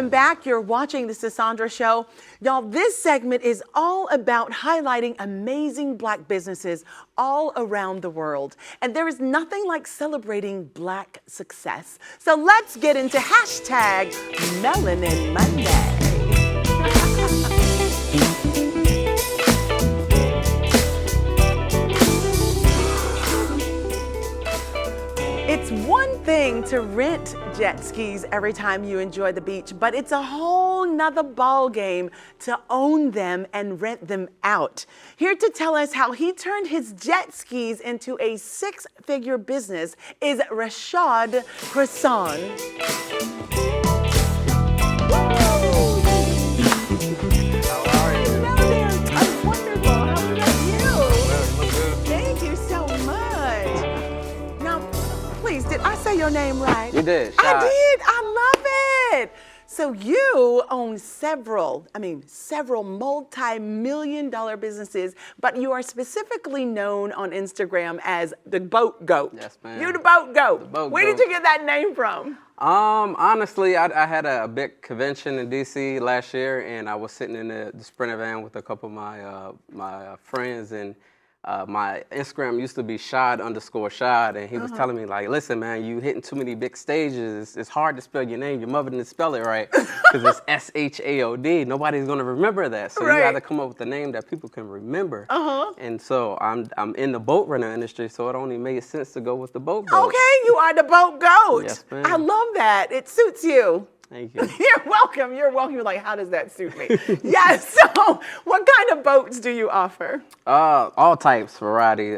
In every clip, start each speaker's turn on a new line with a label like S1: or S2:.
S1: Welcome back. You're watching the Sisaundra Show. Y'all, this segment is all about highlighting amazing Black businesses all around the world. And there is nothing like celebrating Black success. So let's get into hashtag Melanin Monday. It's one thing to rent jet skis every time you enjoy the beach, but it's a whole nother ball game to own them and rent them out. Here to tell us how he turned his jet skis into a six-figure business is Rashad Croissant. Did I say your name right?
S2: You did.
S1: I did. I love it. So you own several multi-million-dollar businesses, but you are specifically known on Instagram as the Boat Goat.
S2: Yes, ma'am.
S1: You're the Boat Goat.
S2: The Boat
S1: Where
S2: Goat.
S1: did you get that name from?
S2: Honestly, I had a big convention in DC last year, and I was sitting in the Sprinter van with a couple of my friends, and my Instagram used to be Shad_Shad, and he was telling me, like, listen, man, you hitting too many big stages. It's hard to spell your name. Your mother didn't spell it right because it's SHAOD. Nobody's going to remember that. So you got to come up with a name that people can remember. And so I'm in the boat rental industry, so it only made sense to go with the Boat Goat.
S1: Okay, you are the Boat Goat.
S2: Yes, ma'am.
S1: I love that. It suits you.
S2: Thank you.
S1: You're welcome. You're welcome. You're like, how does that suit me? Yes. So what kind of boats do you offer?
S2: All types, variety.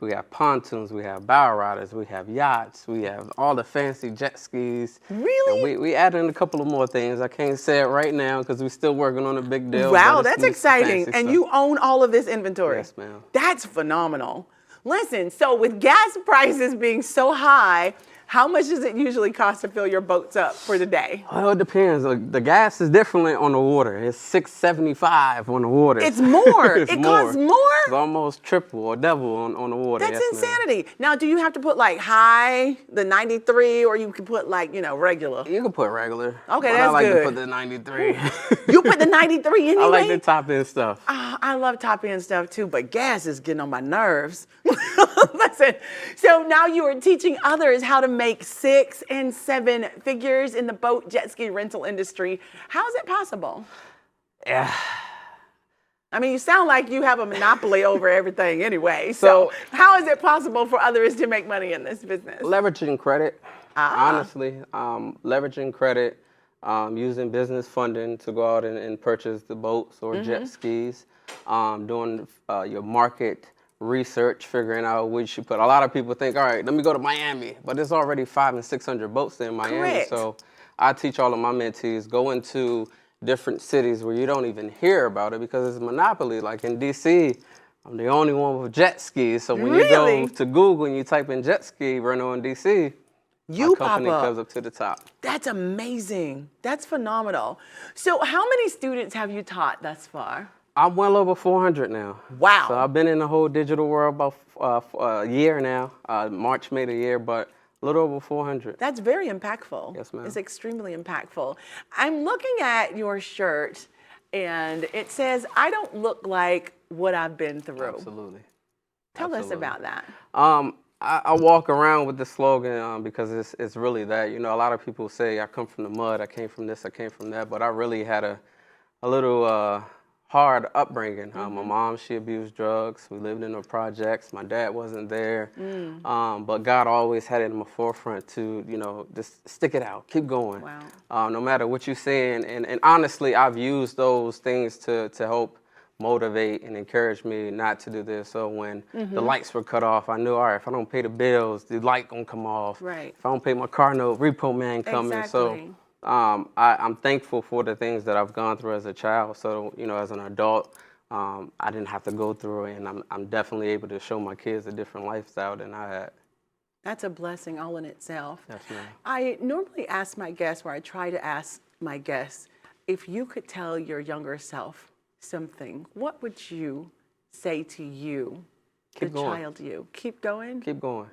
S2: We have pontoons, we have bow riders, we have yachts, we have all the fancy jet skis.
S1: Really?
S2: And we added in a couple of more things. I can't say it right now because we're still working on a big deal.
S1: Wow, that's exciting. And you own all of this inventory?
S2: Yes, ma'am.
S1: That's phenomenal. Listen, so with gas prices being so high, how much does it usually cost to fill your boats up for the day?
S2: Well, it depends. The gas is different on the water. It's $6.75 on the water.
S1: It's more.
S2: It's
S1: it costs more?
S2: It's almost triple or double on the water.
S1: That's
S2: yes,
S1: insanity. Now, do you have to put like high, the 93, or you can put like, regular?
S2: You can put regular.
S1: Okay,
S2: but
S1: that's
S2: I like
S1: good.
S2: to put the 93.
S1: You put the 93 anyway?
S2: I like the top end stuff.
S1: I love top end stuff too, but gas is getting on my nerves. Listen, so now you are teaching others how to make 6 and 7 figures in the boat jet ski rental industry. How is it possible?
S2: Yeah.
S1: I mean, you sound like you have a monopoly over everything anyway. So how is it possible for others to make money in this business?
S2: Leveraging credit, honestly. Leveraging credit, using business funding to go out and purchase the boats or jet skis, doing your market research, figuring out which you put. A lot of people think, all right, let me go to Miami, but there's already 500 and 600 boats there in Miami.
S1: Correct.
S2: So I teach all of my mentees, go into different cities where you don't even hear about it because it's a monopoly. Like in DC, I'm the only one with jet skis. So when you go to Google and you type in jet ski rental in DC, my company comes up to the top.
S1: That's amazing. That's phenomenal. So how many students have you taught thus far?
S2: I'm well over 400 now.
S1: Wow.
S2: So I've been in the whole digital world about a year now. March made a year, but a little over 400.
S1: That's very impactful.
S2: Yes, ma'am.
S1: It's extremely impactful. I'm looking at your shirt, and it says, I don't look like what I've been through.
S2: Absolutely.
S1: Tell us about that.
S2: I walk around with the slogan because it's really that. You know, a lot of people say, I come from the mud, I came from this, I came from that, but I really had a little hard upbringing. My mom, she abused drugs. We lived in the projects. My dad wasn't there. But God always had it in my forefront to, just stick it out, keep going.
S1: Wow.
S2: No matter what you're saying. And honestly, I've used those things to help motivate and encourage me not to do this. So when the lights were cut off, I knew, all right, if I don't pay the bills, the light gonna come off.
S1: Right.
S2: If I don't pay my car note, repo man coming.
S1: Exactly.
S2: So I'm thankful for the things that I've gone through as a child. So, as an adult, I didn't have to go through it, and I'm definitely able to show my kids a different lifestyle than I had.
S1: That's a blessing all in itself.
S2: Yes, ma'am.
S1: I normally ask my guests, or I try to ask my guests, if you could tell your younger self something, what would you say to you, the child you? Keep going?
S2: Keep going.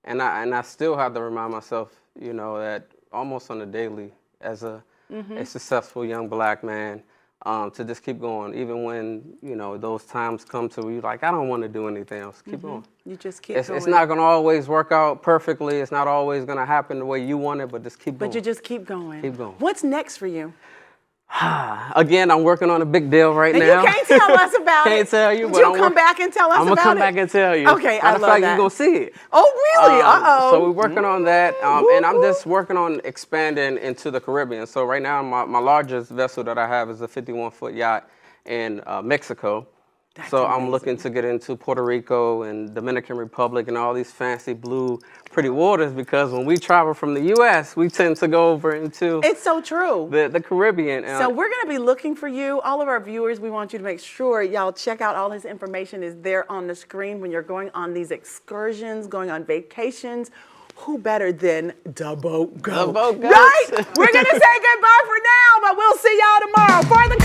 S2: And I still have to remind myself, that almost on a daily, as a a successful young black man, to just keep going, even when, you know, those times come to where you're like, I don't want to do anything else. Keep going.
S1: You just keep
S2: It's
S1: going.
S2: not going to always work out perfectly. It's not always going to happen the way you want it, but just keep going.
S1: But you just keep going.
S2: Keep going.
S1: What's next for you?
S2: Again, I'm working on a big deal right
S1: And
S2: now.
S1: you can't tell us about it.
S2: Can't tell you, but
S1: You'll come back and tell us
S2: I'm
S1: about it?
S2: gonna come back and tell you.
S1: Okay, I
S2: Matter of
S1: love
S2: fact,
S1: that.
S2: you're gonna see it.
S1: Oh, really? Uh-oh.
S2: So we're working on that, and I'm just working on expanding into the Caribbean. So right now, my largest vessel that I have is a 51-foot yacht in Mexico. So I'm looking to get into Puerto Rico and Dominican Republic and all these fancy blue, pretty waters, because when we travel from the U.S., we tend to go over into
S1: It's so true.
S2: the Caribbean.
S1: So we're going to be looking for you. All of our viewers, we want you to make sure y'all check out all his information is there on the screen when you're going on these excursions, going on vacations. Who better than the boat goat?
S2: The boat goat.
S1: Right? We're going to say goodbye for now, but we'll see y'all tomorrow. For the